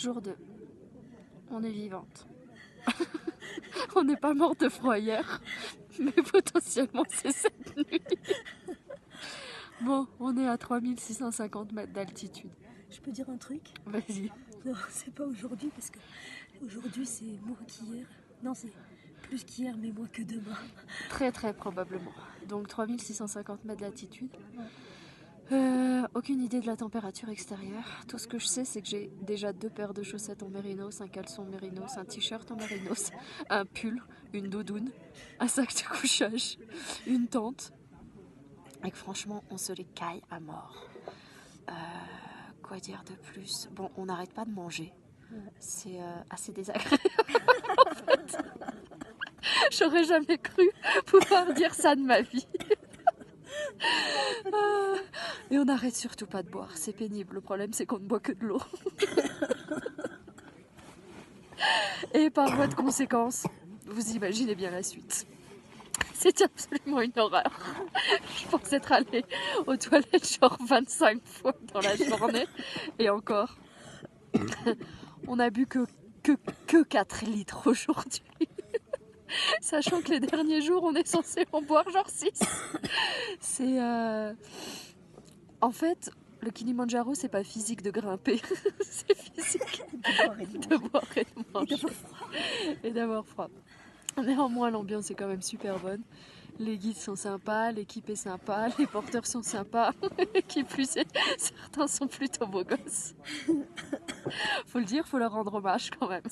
Jour 2. On est vivante. On n'est pas mort de froid hier, mais potentiellement c'est cette nuit. Bon, on est à 3650 mètres d'altitude. Je peux dire un truc? Vas-y. Non, c'est pas aujourd'hui parce que aujourd'hui c'est moins qu'hier. Non, c'est plus qu'hier mais moins que demain. Très très probablement. Donc 3650 mètres d'altitude. Aucune idée de la température extérieure. Tout ce que je sais, c'est que j'ai déjà 2 paires de chaussettes en mérinos, un caleçon mérinos, un t-shirt en mérinos, un pull, une doudoune, un sac de couchage, une tente. Et que franchement, on se les caille à mort. Quoi dire de plus? Bon, on n'arrête pas de manger. C'est assez désagréable en fait. J'aurais jamais cru pouvoir dire ça de ma vie. Et on n'arrête surtout pas de boire, c'est pénible. Le problème, c'est qu'on ne boit que de l'eau. Et par voie de conséquence, vous imaginez bien la suite. C'est absolument une horreur. Je pense être allée aux toilettes genre 25 fois dans la journée. Et encore, on n'a bu que 4 litres aujourd'hui. Sachant que les derniers jours, on est censé en boire genre 6. C'est... En fait, le Kilimandjaro, c'est pas physique de grimper. C'est physique de boire et de manger. Et d'avoir froid. Néanmoins, l'ambiance est quand même super bonne. Les guides sont sympas, l'équipe est sympa, les porteurs sont sympas. Qui plus est, certains sont plutôt beaux gosses. Faut le dire, faut leur rendre hommage quand même.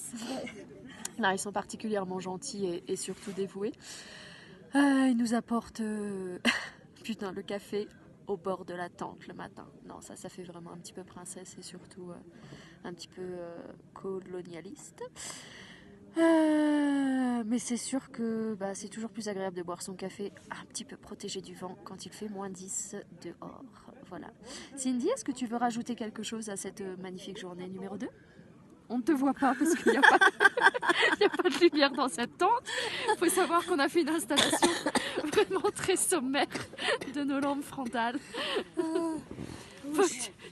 Là, ils sont particulièrement gentils et surtout dévoués. Ils nous apportent putain, le café au bord de la tente le matin. Non, ça fait vraiment un petit peu princesse et surtout un petit peu colonialiste. Mais c'est sûr que c'est toujours plus agréable de boire son café un petit peu protégé du vent quand il fait -10 dehors. Voilà. Cindy, est-ce que tu veux rajouter quelque chose à cette magnifique journée numéro 2? On ne te voit pas parce qu'il n'y a, y a pas de lumière dans cette tente. Il faut savoir qu'on a fait une installation vraiment très sommaire de nos lampes frontales.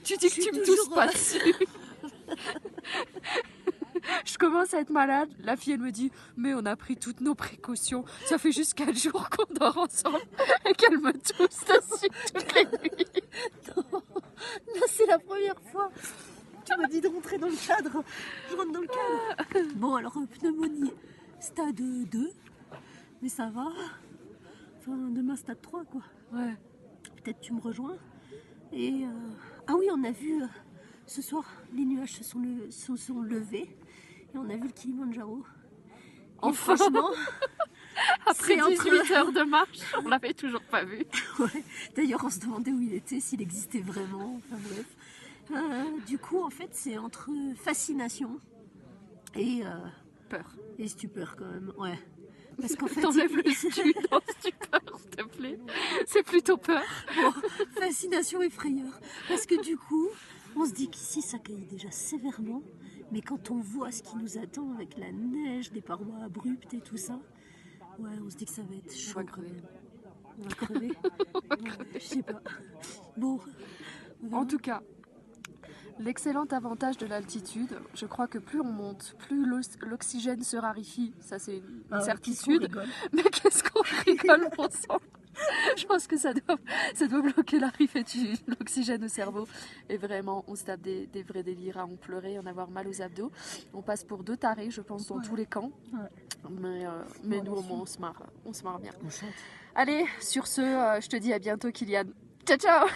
Tu dis que tu me tousses pas dessus. Je commence à être malade. La fille, elle me dit, mais on a pris toutes nos précautions. Ça fait juste 4 jours qu'on dort ensemble et qu'elle me tousse dessus toutes les nuits. Non, c'est la première fois. Tu m'as dit de rentrer dans le cadre. Je rentre dans le cadre. Bon, alors pneumonie, stade 2. Mais ça va. Enfin, demain, stade 3, quoi. Ouais. Peut-être tu me rejoins. Et ah oui, on a vu ce soir, les nuages se sont levés. Et on a vu le Kilimandjaro. Enfin, franchement, après 18 heures de marche, on l'avait toujours pas vu. Ouais. D'ailleurs, on se demandait où il était, s'il existait vraiment. Enfin bref. Du coup, en fait, c'est entre fascination et Peur. et stupeur quand même. Ouais. Parce qu'en fait, T'enlèves le stu dans stupeur, s'il te plaît. C'est plutôt peur. bon, fascination et frayeur. Parce que du coup, on se dit qu'ici, ça caille déjà sévèrement. Mais quand on voit ce qui nous attend avec la neige, des parois abruptes et tout ça, ouais, on se dit que ça va être chaud. On va crever. On va crever. Je sais pas. Bon. En tout cas, l'excellent avantage de l'altitude, je crois que plus on monte, plus l'oxygène se raréfie. Ça, c'est une certitude. Mais qu'est-ce qu'on rigole, bon sang. Je pense que ça doit bloquer l'arrivée de l'oxygène au cerveau. Et vraiment, on se tape des vrais délires à en pleurer, en avoir mal aux abdos. On passe pour 2 tarés, je pense, dans tous les camps. Ouais. Mais nous, au moins, on se marre bien. Allez, sur ce, je te dis à bientôt, Kylian. Ciao, ciao.